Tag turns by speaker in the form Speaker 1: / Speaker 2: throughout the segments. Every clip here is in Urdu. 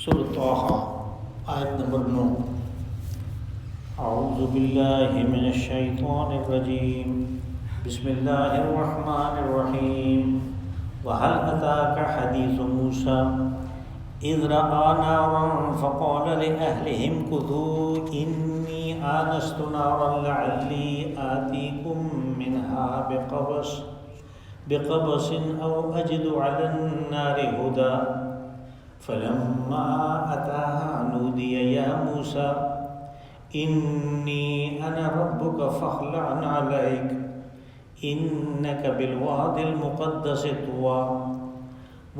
Speaker 1: سورۃ طٰہٰ آیت نمبر 9۔ اعوذ باللہ من الشیطان الرجیم، بسم اللہ الرحمن الرحیم۔ وَهَلْ أَتَاكَ حَدِيثُ مُوسَىٰ إِذْ رَأَىٰ نَارًا فَقَالَ لِأَهْلِهِ امْكُثُوا إِنِّي آنَسْتُ نَارًا لَعَلِّي آتِيكُم مِّنْهَا بِقَبَسٍ أَوْ أَجِدُ عَلَى النَّارِ هُدًى فَلَمَّا أَتَاهَا نُودِيَ يَا مُوسَىٰ إِنِّي أَنَا رَبُّكَ فَاخْلَعْ عَلَيْكَ إِنَّكَ بِالْوَادِ الْمُقَدَّسِ طُوًى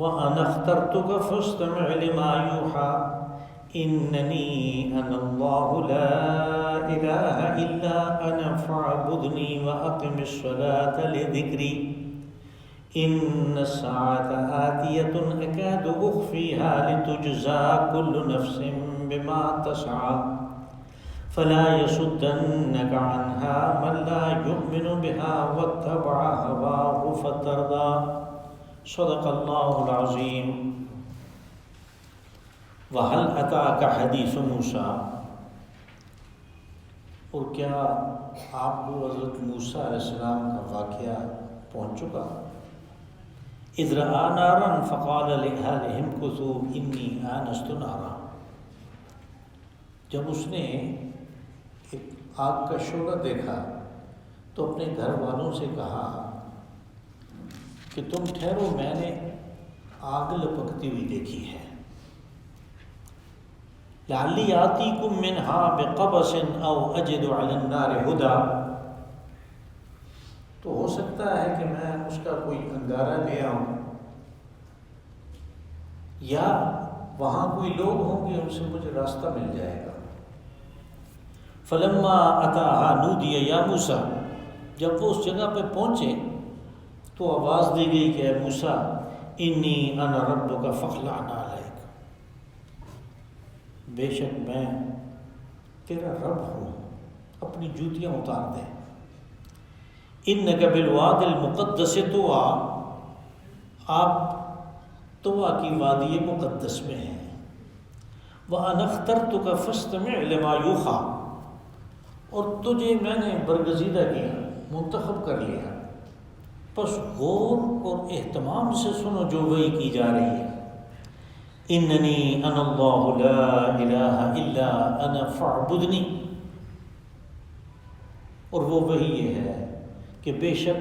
Speaker 1: وَأَنَا اخْتَرْتُكَ فَاسْتَمِعْ لِمَا يُوحَىٰ إِنَّنِي أَنَا اللَّهُ لَا إِلَٰهَ إِلَّا أَنَا فَاعْبُدْنِي وَأَقِمِ الصَّلَاةَ لِذِكْرِي إِنَّ السَّاعَةَ آتِيَةٌ أَكَادُ أُخْفِيهَا لِتُجْزَىٰ كُلُّ نَفْسٍ بِمَا تَسْعَىٰ فَلَا يَصُدَّنَّكَ عَنْهَا مَن لَّا يُؤْمِنُ بِهَا وَاتَّبَعَ هَوَاهُ فَتَرْدَىٰ۔ صدق اللہ العظیم۔ وَهَلْ أَتَاكَ حَدِيثُ مُوسَىٰ، اور کیا آپ کو حضرت موسیٰ علیہ السلام کا واقعہ پہنچ چکا؟ اِذْ رَأَىٰ نَارًا فَقَالَ لِأَهْلِهِ امْكُثُوا إِنِّي آنَسْتُ نَارًا، جب اس نے ایک آگ کا شعلہ دیکھا تو اپنے گھر والوں سے کہا کہ تم ٹھہرو، میں نے آگ لپکتی ہوئی دیکھی ہے۔ لَعَلِّي آتِيكُم مِّنْهَا بِقَبَسٍ أَوْ أَجِدُ عَلَى النَّارِ هُدًى، تو ہو سکتا ہے کہ میں اس کا کوئی انگارہ لے آؤں، یا وہاں کوئی لوگ ہوں گے، ان سے مجھے راستہ مل جائے گا۔ فَلَمَّا أَتَاهَا نُودِيَ يَا مُوسَىٰ، جب وہ اس جگہ پہ پہنچے تو آواز دی گئی کہ اے موسیٰ إِنِّي أَنَا رَبُّكَ فَاخْلَعْ عَلَيْكَ، بے شک میں تیرا رب ہوں، اپنی جوتیاں اتار دے۔ إِنَّكَ بِالْوَادِ الْمُقَدَّسِ طُوًى، آپ طویٰ کی وادی مقدس میں ہیں۔ وَأَنَا اخْتَرْتُكَ فَاسْتَمِعْ لِمَا يُوحَىٰ، اور تجھے میں نے برگزیدہ کیا، منتخب کر لیا، پس غور اور اہتمام سے سنو جو وحی کی جا رہی ہے۔ إِنَّنِي أَنَا اللَّهُ لَا إِلَٰهَ إِلَّا أَنَا فَاعْبُدْنِي، اور وہ وحی یہ ہے کہ بے شک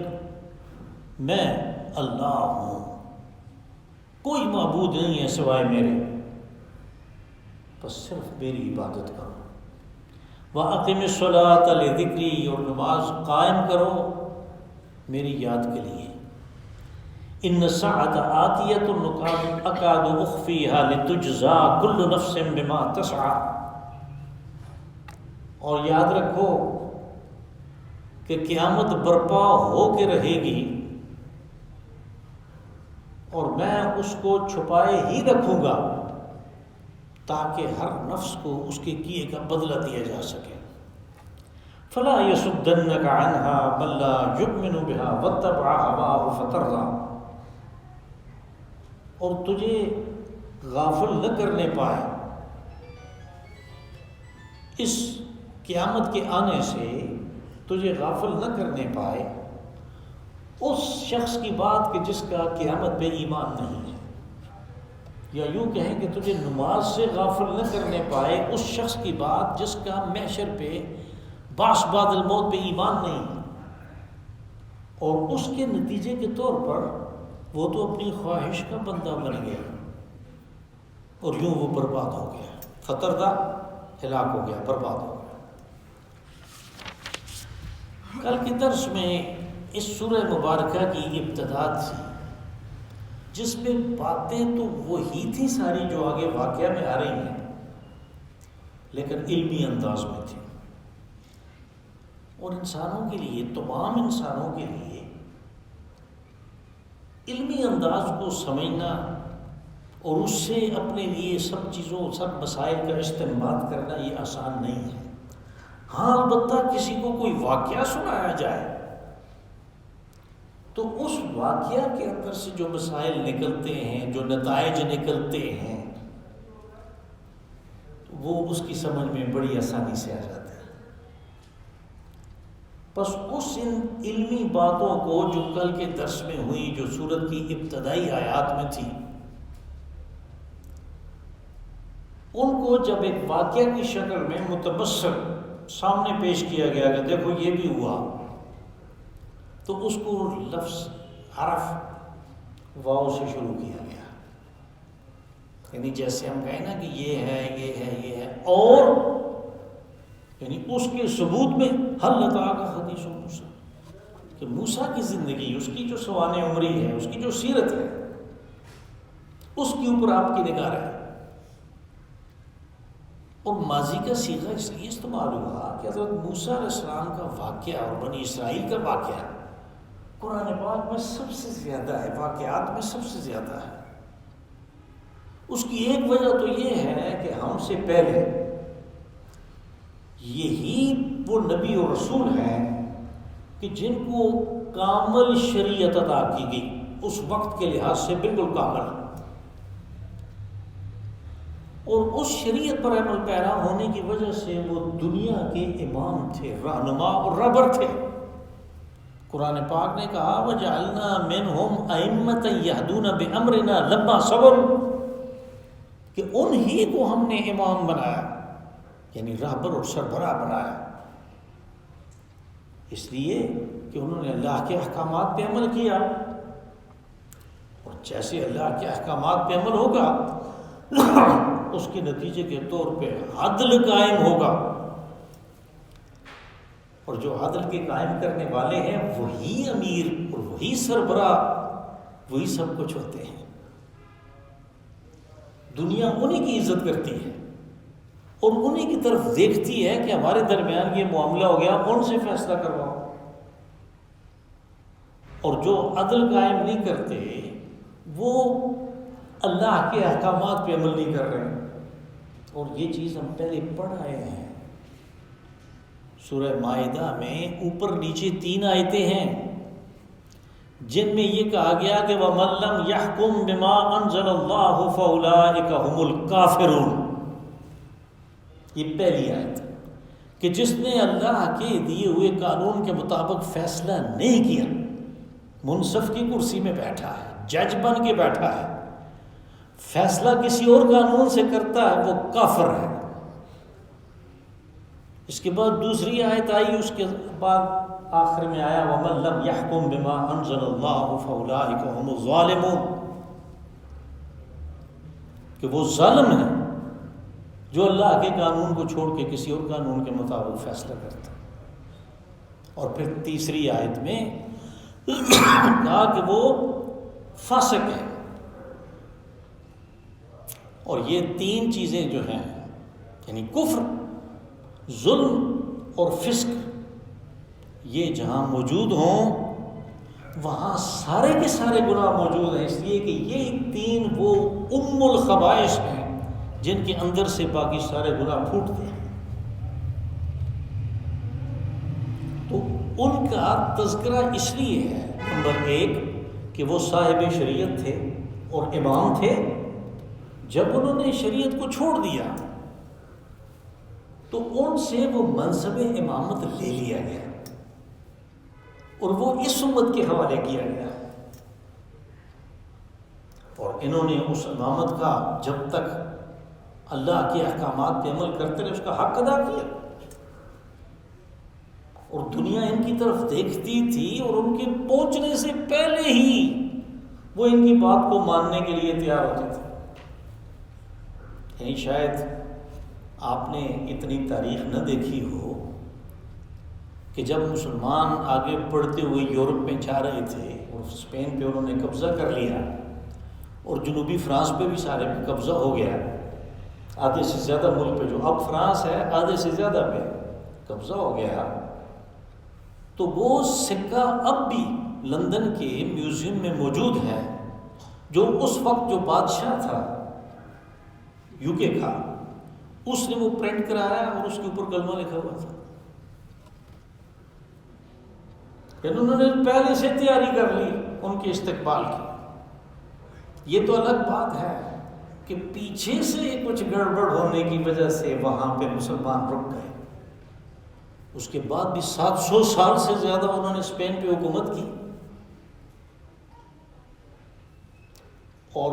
Speaker 1: میں اللہ ہوں، کوئی معبود نہیں ہے سوائے میرے، بس صرف میری عبادت کرو۔ وَأَقِمِ الصَّلَاةَ لِذِكْرِي، اور نماز قائم کرو میری یاد کے لیے۔ إِنَّ السَّاعَةَ آتِيَةٌ أَكَادُ أُخْفِيهَا لِتُجْزَىٰ كُلُّ نَفْسٍ بِمَا تَسْعَىٰ، اور یاد رکھو کہ قیامت برپا ہو کے رہے گی اور میں اس کو چھپائے ہی رکھوں گا تاکہ ہر نفس کو اس کے کیے کا بدلہ دیا جا سکے۔ فَلَا يَصُدَّنَّكَ عَنْهَا مَن لَّا يُؤْمِنُ بِهَا وَاتَّبَعَ هَوَاهُ فَتَرْدَىٰ، اور تجھے غافل نہ کرنے پائے اس قیامت کے آنے سے، تجھے غافل نہ کرنے پائے اس شخص کی بات کہ جس کا قیامت پہ ایمان نہیں ہے، یا یوں کہیں کہ تجھے نماز سے غافل نہ کرنے پائے اس شخص کی بات جس کا محشر پہ بعث بعد الموت پہ ایمان نہیں ہے، اور اس کے نتیجے کے طور پر وہ تو اپنی خواہش کا بندہ بن گیا اور یوں وہ برباد ہو گیا، فتردہ، ہلاک ہو گیا، برباد ہو گیا۔ کل کے درس میں اس سورہ مبارکہ کی ابتدا تھی جس میں باتیں تو وہی تھی ساری جو آگے واقعہ میں آ رہی ہیں، لیکن علمی انداز میں تھی، اور انسانوں کے لیے، تمام انسانوں کے لیے علمی انداز کو سمجھنا اور اس سے اپنے لیے سب چیزوں، سب مسائل کا استنباط کرنا یہ آسان نہیں ہے۔ ہاں البتہ کسی کو کوئی واقعہ سنایا جائے تو اس واقعہ کے اندر سے جو مسائل نکلتے ہیں، جو نتائج نکلتے ہیں، وہ اس کی سمجھ میں بڑی آسانی سے آ جاتا ہے۔ بس اس ان علمی باتوں کو جو کل کے درس میں ہوئی، جو سورت کی ابتدائی آیات میں تھی، ان کو جب ایک واقعہ کی شکل میں متبصر سامنے پیش کیا گیا کہ دیکھو یہ بھی ہوا، تو اس کو لفظ حرف واو سے شروع کیا گیا، یعنی جیسے ہم کہیں نا کہ یہ ہے یہ ہے یہ ہے، اور یعنی اس کے ثبوت میں حل تعالیٰ حدیث موسیٰ، کہ موسیٰ کی زندگی، اس کی جو سوانح عمری ہے، اس کی جو سیرت ہے، اس کے اوپر آپ کی نگاہ ہے۔ اور ماضی کا صیغہ اس لیے استعمال ہوا کہ حضرت موسیٰ علیہ السلام کا واقعہ اور بنی اسرائیل کا واقعہ قرآن پاک میں سب سے زیادہ ہے، واقعات میں سب سے زیادہ ہے۔ اس کی ایک وجہ تو یہ ہے کہ ہم سے پہلے یہی وہ نبی اور رسول ہیں کہ جن کو کامل شریعت عطا کی گئی، اس وقت کے لحاظ سے بالکل کامل، اور اس شریعت پر عمل پیرا ہونے کی وجہ سے وہ دنیا کے امام تھے، رہنما اور رہبر تھے۔ قرآن پاک نے کہا وَجَعَلْنَا مِنْهُمْ أَئِمَّةً يَهْدُونَ بِأَمْرِنَا لَمَّا صَبَرُوا، کہ انہی کو ہم نے امام بنایا، یعنی رہبر اور سربراہ بنایا، اس لیے کہ انہوں نے اللہ کے احکامات پہ عمل کیا، اور جیسے اللہ کے احکامات پہ عمل ہوگا اس کے نتیجے کے طور پہ عدل قائم ہوگا، اور جو عدل کے قائم کرنے والے ہیں وہی امیر اور وہی سربراہ، وہی سب کچھ ہوتے ہیں۔ دنیا انہی کی عزت کرتی ہے اور انہی کی طرف دیکھتی ہے کہ ہمارے درمیان یہ معاملہ ہو گیا، ان سے فیصلہ کرواؤ، اور جو عدل قائم نہیں کرتے وہ اللہ کے احکامات پہ عمل نہیں کر رہے۔ اور یہ چیز ہم پہلے پڑھ آئے ہیں، سورہ مائدہ میں اوپر نیچے 3 آیتیں ہیں جن میں یہ کہا گیا کہ وَمَن لَّمْ يَحْكُم بِمَا أَنزَلَ اللَّهُ فَأُولَٰئِكَ هُمُ الْكَافِرُونَ، یہ پہلی آیت، کہ جس نے اللہ کے دیے ہوئے قانون کے مطابق فیصلہ نہیں کیا، منصف کی کرسی میں بیٹھا ہے، جج بن کے بیٹھا ہے، فیصلہ کسی اور قانون سے کرتا ہے، وہ کافر ہے۔ اس کے بعد دوسری آیت آئی، اس کے بعد آخر میں آیا وَمَن لَّمْ يَحْكُم بِمَا أَنزَلَ اللَّهُ فَأُولَٰئِكَ هُمُ الظَّالِمُونَ، کہ وہ ظالم ہیں جو اللہ کے قانون کو چھوڑ کے کسی اور قانون کے مطابق فیصلہ کرتا ہے۔ اور پھر تیسری آیت میں کہا کہ وہ فاسق ہیں۔ اور یہ 3 چیزیں جو ہیں، یعنی کفر، ظلم اور فسق، یہ جہاں موجود ہوں وہاں سارے کے سارے گناہ موجود ہیں، اس لیے کہ یہ 3 وہ ام الخبائث ہیں جن کے اندر سے باقی سارے گناہ پھوٹتے ہیں۔ تو ان کا تذکرہ اس لیے ہے، نمبر 1 کہ وہ صاحب شریعت تھے اور امام تھے، جب انہوں نے شریعت کو چھوڑ دیا تو ان سے وہ منصب امامت لے لیا گیا اور وہ اس امت کے حوالے کیا گیا، اور انہوں نے اس امامت کا جب تک اللہ کے احکامات پہ عمل کرتے رہے اس کا حق ادا کیا، اور دنیا ان کی طرف دیکھتی تھی اور ان کے پہنچنے سے پہلے ہی وہ ان کی بات کو ماننے کے لیے تیار ہوتے تھے۔ یعنی شاید آپ نے اتنی تاریخ نہ دیکھی ہو کہ جب مسلمان آگے بڑھتے ہوئے یورپ میں جا رہے تھے اور اسپین پہ انہوں نے قبضہ کر لیا اور جنوبی فرانس پہ بھی سارے پہ قبضہ ہو گیا، آدھے سے زیادہ ملک پہ جو اب فرانس ہے آدھے سے زیادہ پہ قبضہ ہو گیا، تو وہ سکہ اب بھی لندن کے میوزیم میں موجود ہے، جو اس وقت جو بادشاہ تھا یو کے کا، اس نے وہ پرنٹ کرایا اور اس کے اوپر کلمہ لکھا ہوا تھا، یعنی انہوں نے پہلے سے تیاری کر لی ان کے استقبال کی۔ یہ تو الگ بات ہے کہ پیچھے سے کچھ گڑبڑ ہونے کی وجہ سے وہاں پہ مسلمان رک گئے. اس کے بعد بھی 700 سال سے زیادہ انہوں نے اسپین پہ حکومت کی، اور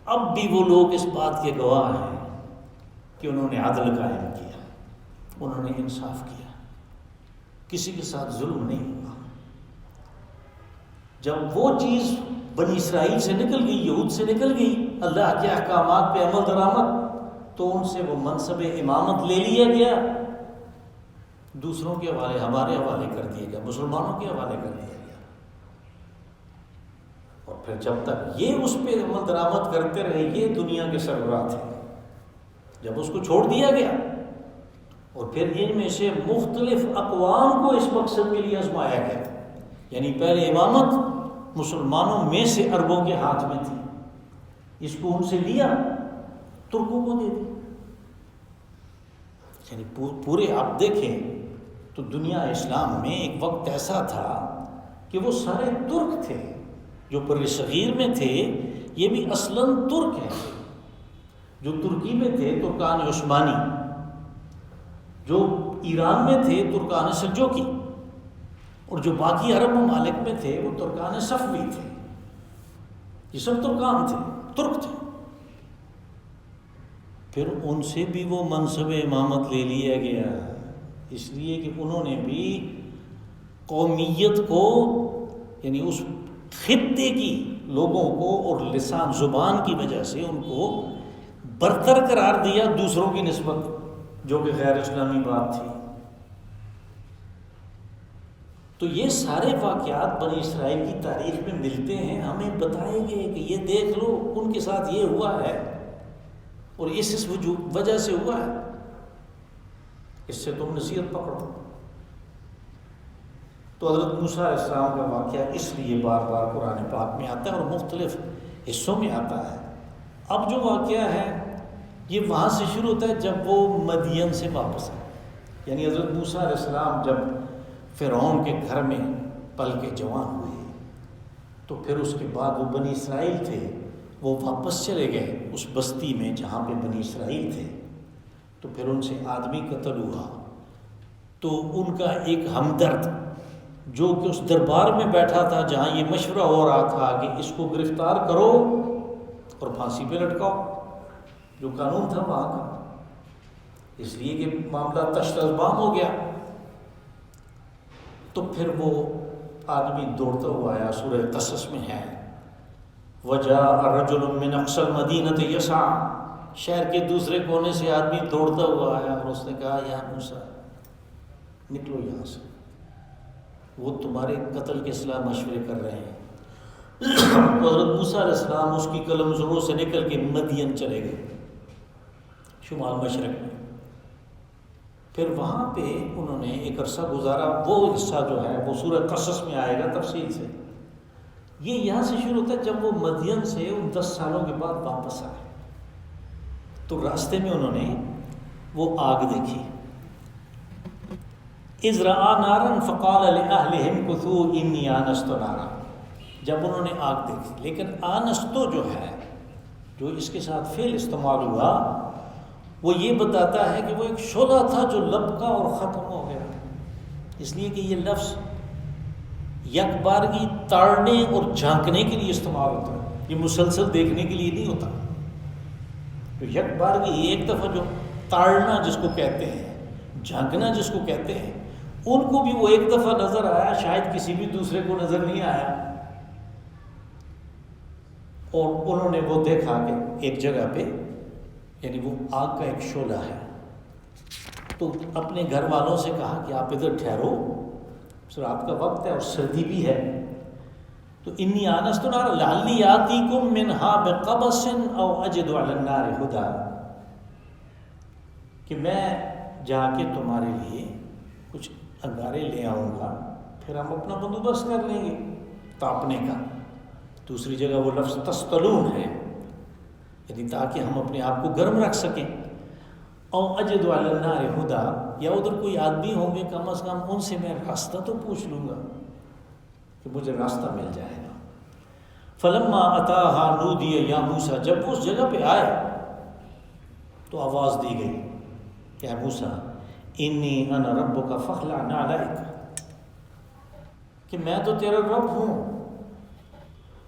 Speaker 1: اب بھی وہ لوگ اس بات کے گواہ ہیں کہ انہوں نے عدل قائم کیا، انہوں نے انصاف کیا، کسی کے ساتھ ظلم نہیں ہوا. جب وہ چیز بنی اسرائیل سے نکل گئی، یہود سے نکل گئی، اللہ کے احکامات پہ عمل درآمد، تو ان سے وہ منصب امامت لے لیا گیا، دوسروں کے حوالے، ہمارے حوالے کر دیا گیا، مسلمانوں کے حوالے کر دیا گیا. اور پھر جب تک یہ اس پہ عمل درآمد کرتے رہے، یہ دنیا کے سربراہ تھے. جب اس کو چھوڑ دیا گیا اور پھر ان میں سے مختلف اقوام کو اس مقصد کے لیے آزمایا گیا، یعنی پہلے امامت مسلمانوں میں سے عربوں کے ہاتھ میں تھی، اس کو ان سے لیا، ترکوں کو دے دی. یعنی پورے آپ دیکھیں تو دنیا اسلام میں ایک وقت ایسا تھا کہ وہ سارے ترک تھے، جو بر صغیر میں تھے یہ بھی اصلاً ترک ہیں. جو ترکی میں تھے ترکان عثمانی، جو ایران میں تھے ترکان سلجوکی، اور جو باقی عرب ممالک میں تھے وہ ترکان صفوی تھے. یہ سب ترکان تھے، ترک تھے. پھر ان سے بھی وہ منصب امامت لے لیا گیا، اس لیے کہ انہوں نے بھی قومیت کو، یعنی اس خطے کی لوگوں کو اور لسان زبان کی وجہ سے ان کو برتر قرار دیا دوسروں کی نسبت، جو کہ غیر اسلامی بات تھی. تو یہ سارے واقعات بنی اسرائیل کی تاریخ میں ملتے ہیں، ہمیں بتائے گئے کہ یہ دیکھ لو ان کے ساتھ یہ ہوا ہے اور اس وجہ سے ہوا ہے، اس سے تم نصیحت پکڑو. تو حضرت موسیٰ علیہ السلام کا واقعہ اس لیے بار بار قرآن پاک میں آتا ہے اور مختلف حصوں میں آتا ہے. اب جو واقعہ ہے یہ وہاں سے شروع ہوتا ہے جب وہ مدین سے واپس آئے. یعنی حضرت موسیٰ علیہ السلام جب فرعون کے گھر میں پل کے جوان ہوئے تو پھر اس کے بعد وہ بنی اسرائیل تھے، وہ واپس چلے گئے اس بستی میں جہاں پہ بنی اسرائیل تھے. تو پھر ان سے آدمی قتل ہوا، تو ان کا ایک ہمدرد جو کہ اس دربار میں بیٹھا تھا جہاں یہ مشورہ ہو رہا تھا کہ اس کو گرفتار کرو اور پھانسی پہ لٹکاؤ، جو قانون تھا وہاں کا، اس لیے کہ معاملہ تشت بام ہو گیا. تو پھر وہ آدمی دوڑتا ہوا آیا، سورہ قصص میں ہے، وَجَاءَ رَجُلٌ مِّنْ أَقْصَى الْمَدِينَةِ يَسْعَىٰ، شہر کے دوسرے کونے سے آدمی دوڑتا ہوا آیا اور اس نے کہا یا موسیٰ نکلو یہاں سے، وہ تمہارے قتل کے صلاح مشورے کر رہے ہیں. تو حضرت موسیٰ علیہ السلام اس کی قلم زروں سے نکل کے مدین چلے گئے، شمال مشرق میں. پھر وہاں پہ انہوں نے ایک عرصہ گزارا. وہ حصہ جو ہے وہ سورہ قصص میں آئے گا تفصیل سے. یہ یہاں سے شروع ہوتا ہے جب وہ مدین سے ان 10 سالوں کے بعد واپس آئے تو راستے میں انہوں نے وہ آگ دیکھی. اذ رأى نارا فقال لأهلهم كثوا إني آنست نارا، جب انہوں نے آگ دیکھی. لیکن آنستو جو ہے، جو اس کے ساتھ فعل استعمال ہوا، وہ یہ بتاتا ہے کہ وہ ایک شعلہ تھا جو لبکا اور ختم ہو گیا. اس لیے کہ یہ لفظ یک بارگی تاڑنے اور جھانکنے کے لیے استعمال ہوتا ہے، یہ مسلسل دیکھنے کے لیے نہیں ہوتا. تو یک بارگی ایک دفعہ جو تاڑنا جس کو کہتے ہیں، جھانکنا جس کو کہتے ہیں، ان کو بھی وہ ایک دفعہ نظر آیا، شاید کسی بھی دوسرے کو نظر نہیں آیا. اور انہوں نے وہ دیکھا کہ ایک جگہ پہ، یعنی وہ آگ کا ایک شعلہ ہے. تو اپنے گھر والوں سے کہا کہ آپ ادھر ٹھہرو، رات کا وقت ہے اور سردی بھی ہے. تو انی آنست نارا لعلی آتیکم منہا بقبس او اجد علی النار ہدی، کہ میں جا کے تمہارے لیے کچھ انگارے لے آؤں گا، پھر ہم اپنا بندوبست کر لیں گے تاپنے کا. دوسری جگہ وہ لفظ تستلون ہے، یعنی تاکہ ہم اپنے آپ کو گرم رکھ سکیں. او اجد علی النار ہدی، یا ادھر کوئی آدمی ہوں گے کم از کم ان سے میں راستہ تو پوچھ لوں گا کہ مجھے راستہ مل جائے گا. فلما اتاہا نودی یا موسیٰ، جب وہ اس جگہ پہ آئے تو آواز دی گئی کہ اے موسیٰ انی انا ربک فاخلع نعلیک، کہ میں تو تیرا رب ہوں،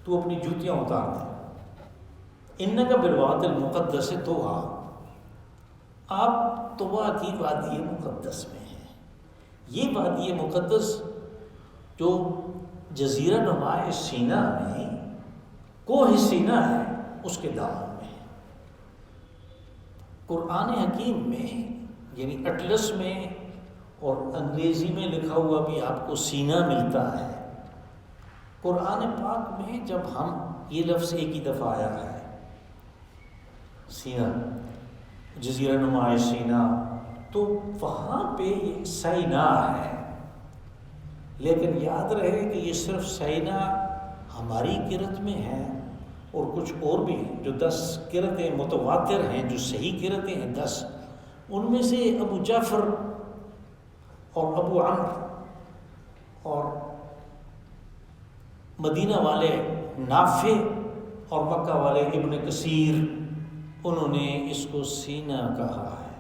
Speaker 1: تو اپنی جوتیاں اتار دے۔ انک بالواد المقدس طویٰ، آپ طویٰ کی وادی مقدس میں ہیں۔ یہ وادی مقدس جو جزیرہ نما سینا میں کوہ سینا ہے، اس کے دامن میں ہے۔ قرآن حکیم میں یعنی اٹلس میں اور انگریزی میں لکھا ہوا بھی آپ کو سینا ملتا ہے۔ قرآن پاک میں جب ہم یہ لفظ ایک ہی دفعہ آیا ہے سینا، جزیرہ نما سینا، تو وہاں پہ یہ سینا ہے، لیکن یاد رہے کہ یہ صرف سینا ہماری قرأت میں ہے، اور کچھ اور بھی ہیں جو 10 قرأتیں متواتر ہیں، جو صحیح قرأتیں ہیں 10، ان میں سے ابو جعفر اور ابو عمرو اور مدینہ والے نافع اور مکہ والے ابن کثیر، انہوں نے اس کو سینا کہا ہے،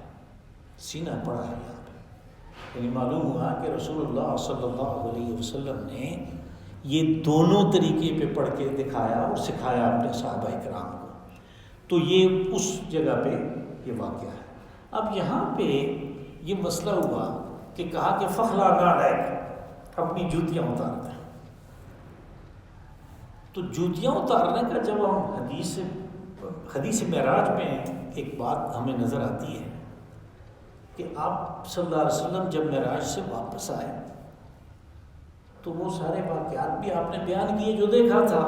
Speaker 1: سینا پڑھا ہے یہاں پہ۔ یعنی معلوم ہوا کہ رسول اللہ صلی اللہ علیہ وسلم نے یہ دونوں طریقے پہ پڑھ کے دکھایا اور سکھایا اپنے صحابہ کرام کو، تو یہ اس جگہ پہ یہ واقعہ ہے۔ اب یہاں پہ یہ مسئلہ ہوا کہ کہا کہ فاخلع نعلیک، اپنی جوتیاں اتار دیں۔ تو جوتیاں اتارنے کا جب ہم حدیث معراج میں ایک بات ہمیں نظر آتی ہے کہ آپ صلی اللہ علیہ وسلم جب معراج سے واپس آئے تو وہ سارے واقعات بھی آپ نے بیان کیے جو دیکھا تھا،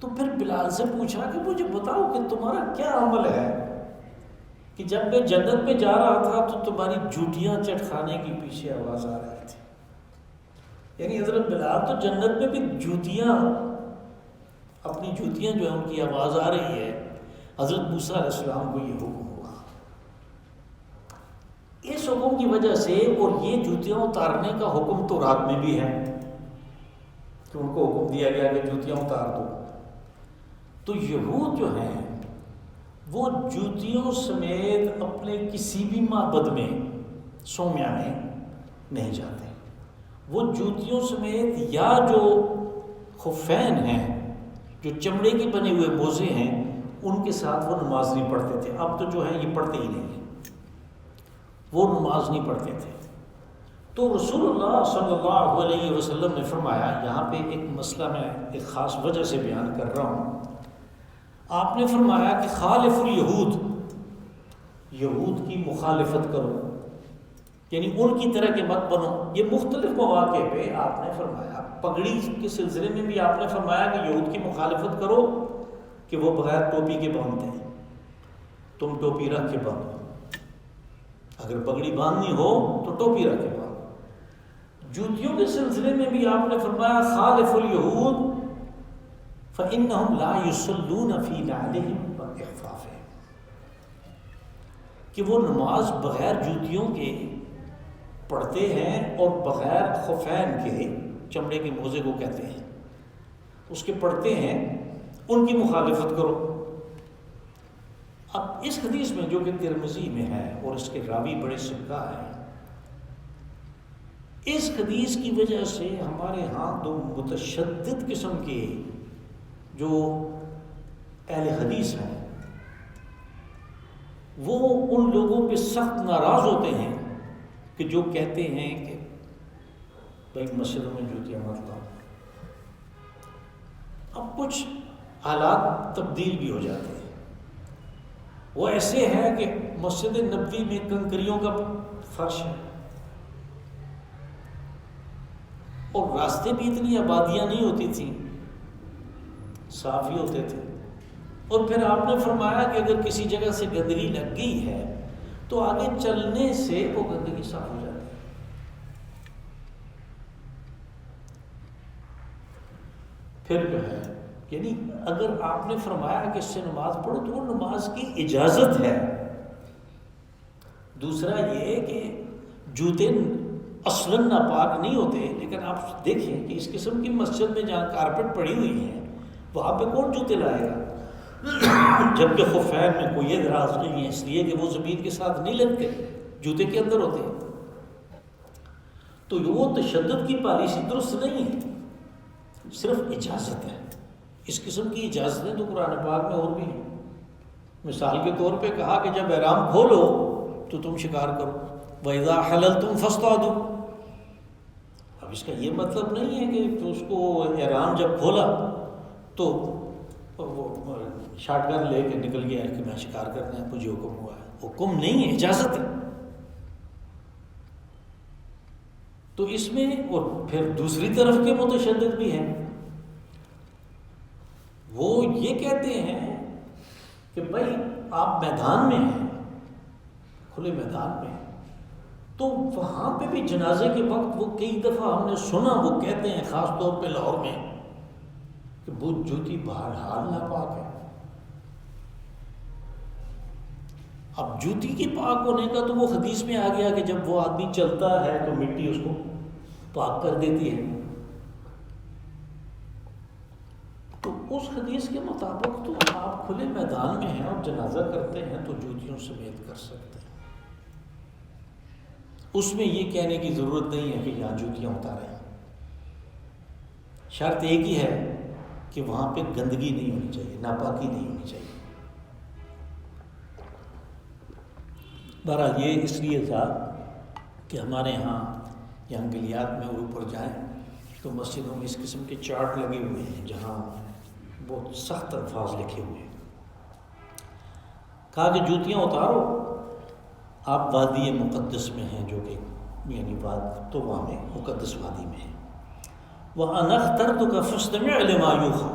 Speaker 1: تو پھر بلال سے پوچھا کہ مجھے بتاؤ کہ تمہارا کیا عمل ہے کہ جب میں جنت میں جا رہا تھا تو تمہاری جوتیاں چٹکانے کی پیچھے آواز آ رہی تھی۔ یعنی حضرت بلال تو جنت میں بھی جوتیاں، اپنی جوتیاں جو ہے ان کی آواز آ رہی ہے، حضرت موسیٰ علیہ السلام کو یہ حکم ہوا۔ اس حکم کی وجہ سے، اور یہ جوتیاں اتارنے کا حکم تو رات میں بھی ہے کہ ان کو حکم دیا گیا کہ جوتیاں اتار دو، تو یہود جو ہیں وہ جوتیوں سمیت اپنے کسی بھی معبد میں سومیا میں نہیں جاتے۔ وہ جوتیوں سمیت یا جو خفین ہیں، جو چمڑے کے بنے ہوئے موزے ہیں، ان کے ساتھ وہ نماز نہیں پڑھتے تھے۔ اب تو جو ہے یہ پڑھتے ہی نہیں ہیں، وہ نماز نہیں پڑھتے تھے۔ تو رسول اللہ صلی اللہ علیہ وسلم نے فرمایا، یہاں پہ ایک مسئلہ میں ایک خاص وجہ سے بیان کر رہا ہوں، آپ نے فرمایا کہ خالف الیہود، یہود کی مخالفت کرو، یعنی ان کی طرح کے مت بنو۔ یہ مختلف مواقع پہ آپ نے فرمایا، پگڑی کے سلسلے میں بھی آپ نے فرمایا کہ یہود کی مخالفت کرو کہ وہ بغیر ٹوپی کے باندھتے ہیں، تم ٹوپی رکھ کے باندھو، اگر پگڑی باندھنی ہو تو ٹوپی رکھ کے باندھو۔ جوتیوں کے سلسلے میں بھی آپ نے فرمایا خالف الیہود فإنهم لا يصلون في نعلهم وإخفافهم، کہ وہ نماز بغیر جوتیوں کے پڑھتے ہیں اور بغیر خفین کے، چمڑے کے موزے کو کہتے ہیں، اس کے پڑھتے ہیں، ان کی مخالفت کرو۔ اب اس حدیث میں جو کہ ترمذی میں ہے اور اس کے راوی بڑے ثقہ ہیں، اس حدیث کی وجہ سے ہمارے ہاں دو متشدد قسم کے جو اہل حدیث ہیں وہ ان لوگوں پہ سخت ناراض ہوتے ہیں کہ جو کہتے ہیں کہ بھائی مسجدوں میں جوتیاں مت لاؤ۔ اب کچھ حالات تبدیل بھی ہو جاتے ہیں، وہ ایسے ہیں کہ مسجد نبوی میں کنکریوں کا فرش ہے اور راستے بھی اتنی آبادیاں نہیں ہوتی تھیں، صاف ہی ہوتے تھے، اور پھر آپ نے فرمایا کہ اگر کسی جگہ سے گندگی لگ گئی ہے تو آگے چلنے سے وہ گندگی صاف ہو جاتی ہے۔ پھر جو ہے یعنی اگر آپ نے فرمایا کہ اس سے نماز پڑھو تو وہ نماز کی اجازت ہے۔ دوسرا یہ کہ جوتے اصلاً ناپاک نہیں ہوتے، لیکن آپ دیکھیں کہ اس قسم کی مسجد میں جہاں کارپٹ پڑی ہوئی ہے وہاں پہ کون جوتے لائے گا؟ جبکہ خفین میں کوئی اعتراض نہیں ہے، اس لیے کہ وہ زمین کے ساتھ نہیں لگتے، جوتے کے اندر ہوتے ہیں۔ تو وہ تشدد کی پالیسی درست نہیں ہے، صرف اجازت ہے۔ اس قسم کی اجازتیں تو قرآن پاک میں اور بھی ہیں۔ مثال کے طور پہ کہا کہ جب احرام کھولو تو تم شکار کرو، وَإِذَا حَلَلْتُمْ فَاصْطَادُوا۔ اب اس کا یہ مطلب نہیں ہے کہ اس کو احرام جب کھولا تو وہ شاٹ گن لے کے نکل گیا کہ میں شکار کرنا ہے، مجھے حکم ہوا ہے۔ حکم نہیں ہے، اجازت ہے۔ تو اس میں اور پھر دوسری طرف کے متشدد بھی ہیں، وہ یہ کہتے ہیں کہ بھائی آپ میدان میں ہیں، کھلے میدان میں ہیں، تو وہاں پہ بھی جنازے کے وقت وہ کئی دفعہ ہم نے سنا وہ کہتے ہیں، خاص طور پہ لاہور میں، کہ وہ جوتی بہرحال ناپاک ہے۔ اب جوتی کے پاک ہونے کا تو وہ حدیث میں آ گیا کہ جب وہ آدمی چلتا ہے تو مٹی اس کو پاک کر دیتی ہے، تو اس حدیث کے مطابق تو آپ کھلے میدان میں ہیں اور جنازہ کرتے ہیں تو جوتیوں سمیت کر سکتے ہیں۔ اس میں یہ کہنے کی ضرورت نہیں ہے کہ یہاں جوتیاں اتاریں، شرط ایک ہی ہے کہ وہاں پہ گندگی نہیں ہونی چاہیے، ناپاکی نہیں ہونی چاہیے۔ بہرحال یہ اس لیے تھا کہ ہمارے یہاں گلیات میں اوپر جائیں تو مسجدوں میں اس قسم کے چارٹ لگے ہوئے ہیں جہاں بہت سخت الفاظ لکھے ہوئے ہیں۔ کہا کہ جوتیاں اتارو، آپ وادی مقدس میں ہیں، جو کہ یعنی تو وہاں میں مقدس وادی میں ہے۔ وَأَنَا اخْتَرْتُكَ فَاسْتَمِعْ لِمَا يُوحَىٰ،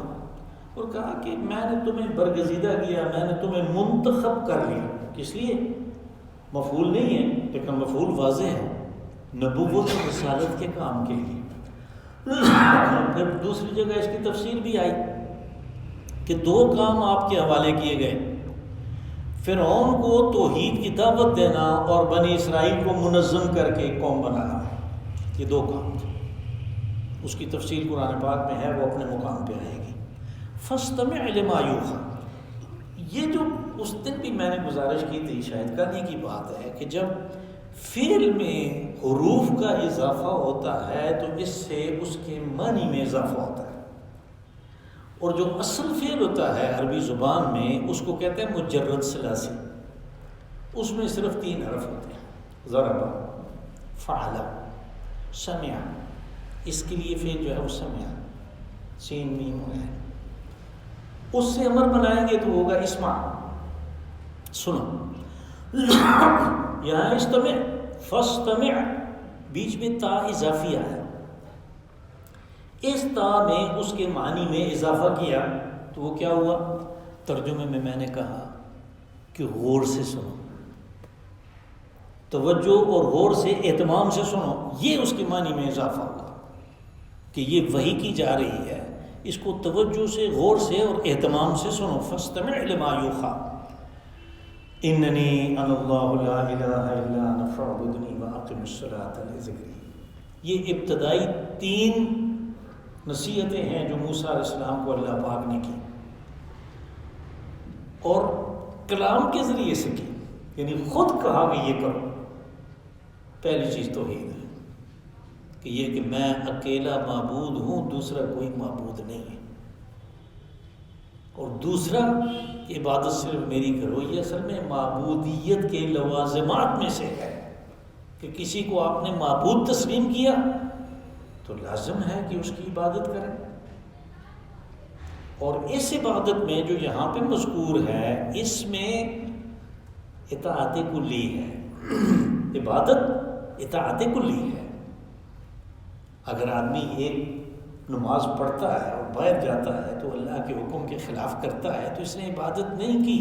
Speaker 1: اور کہا کہ میں نے تمہیں برگزیدہ کیا، میں نے تمہیں منتخب کر لیا، کس لیے؟ مفعول نہیں ہے لیکن مفعول واضح ہے، نبوت و رسالت کے کام کے لیے۔ پھر دوسری جگہ اس کی تفسیر بھی آئی کہ دو کام آپ کے حوالے کیے گئے، فرعون کو توحید کی دعوت دینا اور بنی اسرائیل کو منظم کر کے قوم بنانا، یہ دو کام تھے۔ اس کی تفصیل قرآن پاک میں ہے، وہ اپنے مقام پہ آئے گی۔ فَاسْتَمِعْ لِمَا يُوحَىٰ، یہ جو اس دن بھی میں نے گزارش کی تھی، شاید کل ہی کی بات ہے، کہ جب فعل میں حروف کا اضافہ ہوتا ہے تو اس سے اس کے معنی میں اضافہ ہوتا ہے، اور جو اصل فعل ہوتا ہے عربی زبان میں اس کو کہتے ہیں مجرد ثلاثی، اس میں صرف 3 حرف ہوتے ہیں، ضرب، فعل، سمع۔ اس کے لیے فعل جو ہے وہ سمع، سین میم ہے، اس سے امر بنائیں گے تو ہوگا اسمع، سنو۔ یہاں استمع، فاستمع، بیچ میں تا اضافی آیا، اس تا میں اس کے معنی میں اضافہ کیا تو وہ کیا ہوا؟ ترجمے میں نے کہا کہ غور سے سنو، توجہ اور غور سے، اہتمام سے سنو، یہ اس کے معنی میں اضافہ ہوا کہ یہ وحی کی جا رہی ہے، اس کو توجہ سے، غور سے اور اہتمام سے سنو۔ فاستمع لما یوحیٰ اننی انا اللہ لا الہ الا انا فاعبدنی واقم الصلاۃ لذکری۔ یہ ابتدائی 3 نصیحتیں ہیں جو موسیٰ علیہ السلام کو اللہ پاک نے کی، اور کلام کے ذریعے سے کی، یعنی خود کہا کہ یہ کرو۔ پہلی چیز توحید ہے کہ یہ کہ میں اکیلا معبود ہوں، دوسرا کوئی معبود نہیں ہے، اور دوسرا کہ عبادت صرف میری کرو۔ یہ اصل میں معبودیت کے لوازمات میں سے ہے کہ کسی کو آپ نے معبود تسلیم کیا تو لازم ہے کہ اس کی عبادت کریں، اور اس عبادت میں جو یہاں پہ مذکور ہے اس میں اطاعت کلی ہے، عبادت اطاعت کلی ہے۔ اگر آدمی ایک نماز پڑھتا ہے اور باہر جاتا ہے تو اللہ کے حکم کے خلاف کرتا ہے تو اس نے عبادت نہیں کی،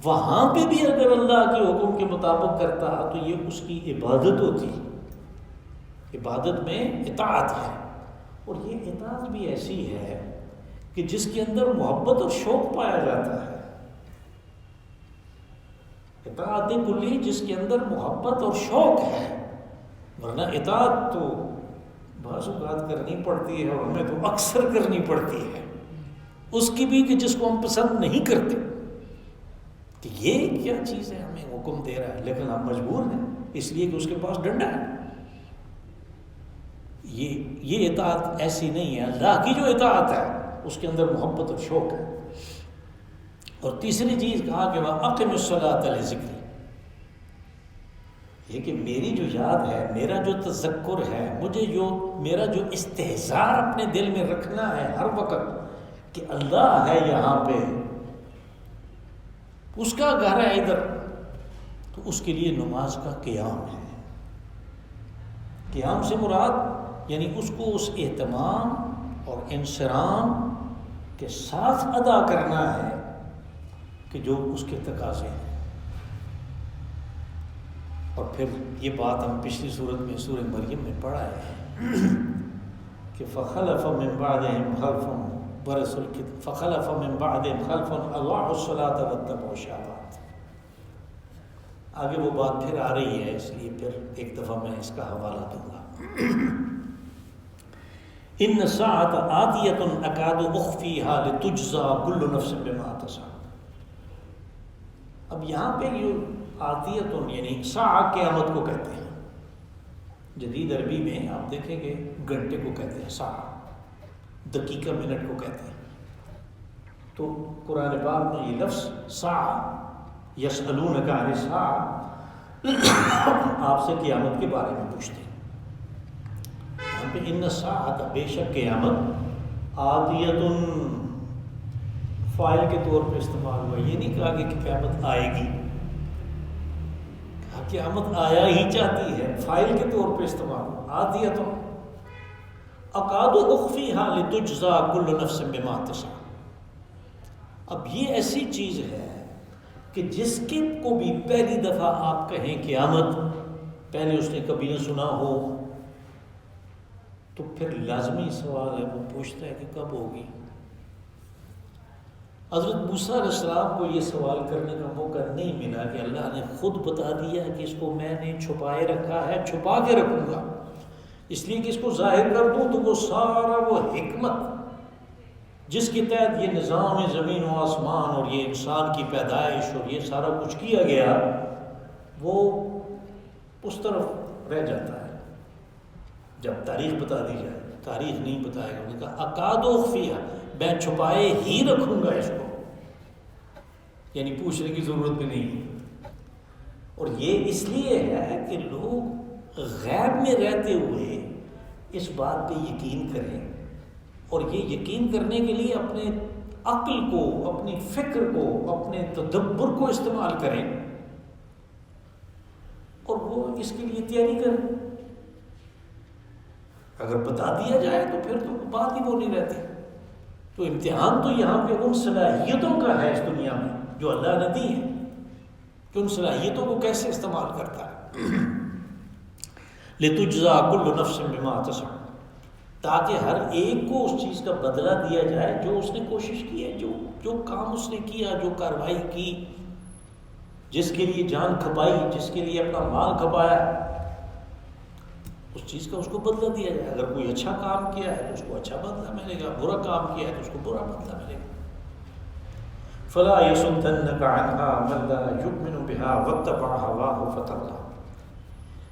Speaker 1: وہاں پہ بھی اگر اللہ کے حکم کے مطابق کرتا تو یہ اس کی عبادت ہوتی۔ عبادت میں اطاعت ہے، اور یہ اطاعت بھی ایسی ہے کہ جس کے اندر محبت اور شوق پایا جاتا ہے۔ اطاعت کلی جس کے اندر محبت اور شوق ہے، ورنہ اطاعت تو بعض اوقات کرنی پڑتی ہے، اور ہمیں تو اکثر کرنی پڑتی ہے، اس کی بھی کہ جس کو ہم پسند نہیں کرتے کہ یہ کیا چیز ہے ہمیں حکم دے رہا ہے، لیکن ہم مجبور ہیں اس لیے کہ اس کے پاس ڈنڈا ہے۔ یہ اطاعت ایسی نہیں ہے، اللہ کی جو اطاعت ہے اس کے اندر محبت اور شوق ہے۔ اور تیسری چیز کہا کہ وَأَقِمِ الصَّلَاةَ لِذِكْرِي، یہ کہ میری جو یاد ہے، میرا جو تذکر ہے، میرا جو استحضار اپنے دل میں رکھنا ہے ہر وقت کہ اللہ ہے یہاں پہ، اس کا گھر ہے ادھر، تو اس کے لیے نماز کا قیام ہے۔ قیام سے مراد یعنی اس کو اس اہتمام اور انصرام کے ساتھ ادا کرنا ہے کہ جو اس کے تقاضے ہیں۔ اور پھر یہ بات ہم پچھلی صورت میں سورہ مریم میں پڑھا ہے کہ فخلف من بعدهم خلف ورثوا الكتاب فخلف من بعدهم خلف اضاعوا الصلاة واتبعوا الشهوات۔ آگے وہ بات پھر آ رہی ہے، اس لیے پھر ایک دفعہ میں اس کا حوالہ دوں گا۔ ان الساعة آتیة اکاد اخفیها لتجزا کل نفس بما تسعی۔ اب یہاں پہ یہ آتیتن یعنی ساعہ قیامت کو کہتے ہیں، جدید عربی میں آپ دیکھیں گے گھنٹے کو کہتے ہیں ساعہ، دقیقہ منٹ کو کہتے ہیں۔ تو قرآن پاک میں یہ لفظ ساعہ، یسألونک عن الساعہ، آپ سے قیامت کے بارے میں پوچھتے ہیں۔ یہاں پہ ان الساعۃ، بے شک قیامت، آتیتن فائل کے طور پہ استعمال ہوا، یہ نہیں کہا کہ قیامت آئے گی، کہا قیامت آیا ہی چاہتی ہے، فائل کے طور پہ استعمال ہوا۔ آتیۃ اکاد اخفیھا لتجزا کل نفس بما تسعی۔ اب یہ ایسی چیز ہے کہ جس کے کو بھی پہلی دفعہ آپ کہیں قیامت، پہلے اس نے کبھی نہ سنا ہو، تو پھر لازمی سوال ہے، وہ پوچھتا ہے کہ کب ہوگی۔ حضرت موسیٰ علیہ السلام کو یہ سوال کرنے کا موقع نہیں ملا کہ اللہ نے خود بتا دیا کہ اس کو میں نے چھپائے رکھا ہے، چھپا کے رکھوں گا، اس لیے کہ اس کو ظاہر کر دوں تو وہ سارا وہ حکمت جس کے تحت یہ نظام زمین و آسمان اور یہ انسان کی پیدائش اور یہ سارا کچھ کیا گیا، وہ اس طرف رہ جاتا ہے جب تاریخ بتا دی جائے۔ تاریخ نہیں بتائے گا، انہوں نے کہا اکاد اخفیھا، میں چھپائے ہی رکھوں گا اس کو، یعنی پوچھنے کی ضرورت بھی نہیں۔ اور یہ اس لیے ہے کہ لوگ غیب میں رہتے ہوئے اس بات پہ یقین کریں، اور یہ یقین کرنے کے لیے اپنے عقل کو، اپنی فکر کو، اپنے تدبر کو استعمال کریں، اور وہ اس کے لیے تیاری کریں۔ اگر بتا دیا جائے تو پھر تو بات ہی وہ نہیں رہتی۔ تو امتحان تو یہاں پہ ان صلاحیتوں کا ہے اس دنیا میں جو اللہ نے دی ہے، کہ ان صلاحیتوں کو کیسے استعمال کرتا ہے۔ لِتُجْزَىٰ كُلُّ نَفْسٍ بِمَا تَسْعَىٰ، تاکہ ہر ایک کو اس چیز کا بدلہ دیا جائے جو اس نے کوشش کی ہے، جو کام اس نے کیا، جو کارروائی کی، جس کے لیے جان کھپائی، جس کے لیے اپنا مال کھپایا، اس چیز کا اس کو بدلہ دیا جائے۔ اگر کوئی اچھا کام کیا ہے تو اس کو اچھا بدلہ ملے گا، برا کام کیا ہے تو اس کو برا بدلہ ملے گا۔ فَلَا يَصُدَّنَّكَ عَنْهَا مَن لَّا يُؤْمِنُ بِهَا وَاتَّبَعَ هَوَاهُ فَتَضَلَّ۔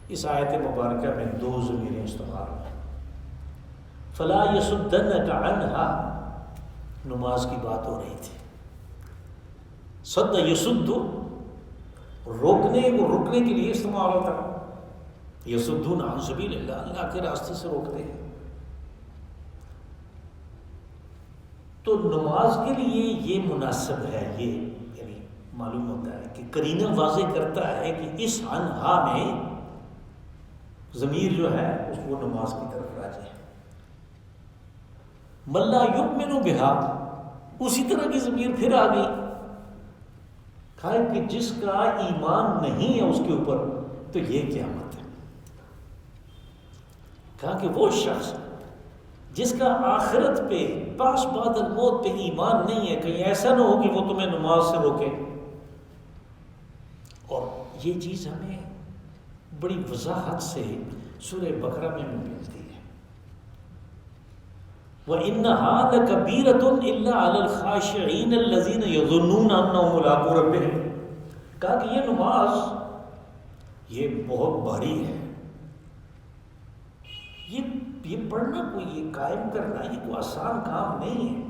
Speaker 1: اس آیت مبارکہ میں دو ضمیریں استعمال ہوئی۔ فَلَا يَصُدَّنَّكَ عَنْهَا، نماز کی بات ہو رہی تھی۔ صد یصد، روکنے کو، رکنے کے لیے استعمال ہوتا ہے۔ یصدون عن سبیل اللہ، اللہ کے راستے سے روکتے ہیں۔ تو نماز کے لیے یہ مناسب ہے، یہ یعنی معلوم ہوتا ہے کہ قرینہ واضح کرتا ہے کہ اس عنہا میں ضمیر جو ہے اس وہ نماز کی طرف راجع ہے۔ من لا یؤمن بہا، اسی طرح کی ضمیر پھر آ گئی، کہا کہ جس کا ایمان نہیں ہے اس کے اوپر، تو یہ قیامت ہے۔ کہا کہ وہ شخص جس کا آخرت پہ، پاس بعد الموت پہ ایمان نہیں ہے، کہیں ایسا نہ ہو کہ وہ تمہیں نماز سے روکے۔ اور یہ چیز ہمیں بڑی وضاحت سے سورہ بقرہ میں ملتی ہے۔ وَإِنَّهَا لَكَبِيرَةٌ إِلَّا عَلَى الْخَاشِعِينَ الَّذِينَ يَظُنُّونَ أَنَّهُمْ مُلَاقُو رَبِّهِمْ. کہا کہ یہ نماز یہ بہت بھاری ہے، یہ پڑھنا کوئی، یہ قائم کرنا یہ کوئی آسان کام نہیں ہے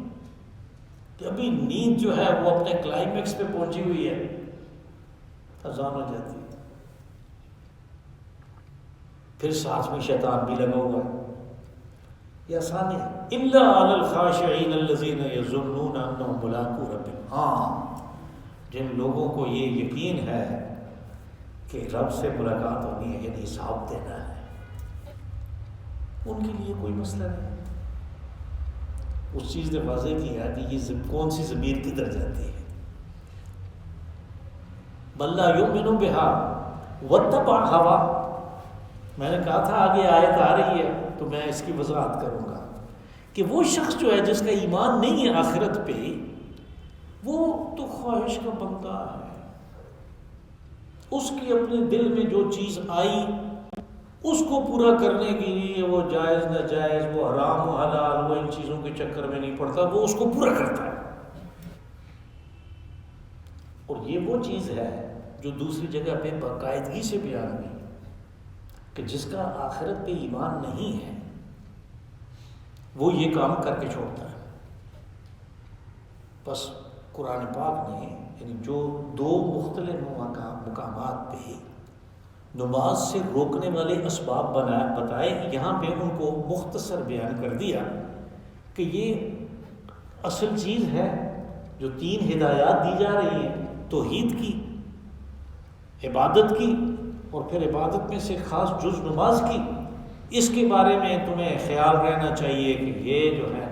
Speaker 1: کہ ابھی نیند جو ہے وہ اپنے کلائمیکس پہ پہنچی ہوئی ہے، اذان ہو جاتی ہے، پھر ساتھ میں شیطان بھی لگا ہوا ہے، یہ آسان ہے. الا علی الخاشعین الذین یظنون انہم ملاقو ربہم. ہاں جن لوگوں کو یہ یقین ہے کہ رب سے ملاقات ہونی ہے، یعنی حساب دینا ہے، ان کے لیے کوئی مسئلہ نہیں. اس چیز نے واضح کیا کہ یہ کون سی ضمیر کدھر جاتی ہے. بل لا یؤمن بہا واتبع ہوا. میں نے کہا تھا آگے آیت آ رہی ہے تو میں اس کی وضاحت کروں گا کہ وہ شخص جو ہے جس کا ایمان نہیں ہے آخرت پہ، وہ تو خواہش کا بندہ ہے. اس کی اپنے دل میں جو چیز آئی اس کو پورا کرنے کے لیے وہ جائز ناجائز، وہ حرام و حلال، وہ ان چیزوں کے چکر میں نہیں پڑتا، وہ اس کو پورا کرتا ہے. اور یہ وہ چیز ہے جو دوسری جگہ پہ باقاعدگی سے بیان ہوئی کہ جس کا آخرت پہ ایمان نہیں ہے وہ یہ کام کر کے چھوڑتا ہے. بس قرآن پاک نے یعنی جو دو مختلف مقامات پہ نماز سے روکنے والے اسباب بتائے، یہاں پہ ان کو مختصر بیان کر دیا کہ یہ اصل چیز ہے جو 3 ہدایات دی جا رہی ہیں، توحید کی، عبادت کی، اور پھر عبادت میں سے خاص جز نماز کی. اس کے بارے میں تمہیں خیال رہنا چاہیے کہ یہ جو ہے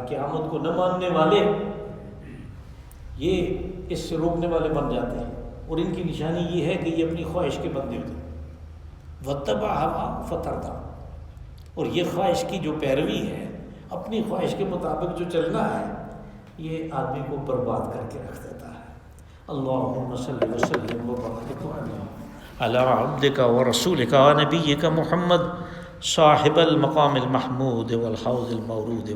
Speaker 1: قیامت کو نہ ماننے والے یہ اس سے روکنے والے بن جاتے ہیں، اور ان کی نشانی یہ ہے کہ یہ اپنی خواہش کے بندے ہوتے ہیں. وَاتَّبَعَ هَوَاهُ فَتَرْدَىٰ. اور یہ خواہش کی جو پیروی ہے، اپنی خواہش کے مطابق جو چلنا ہے، یہ آدمی کو برباد کر کے رکھ دیتا ہے. اللہم صلی وسلم وبارک علی عبدک ورسولک ونبیک محمد صاحب المقام المحمود والحوض المورود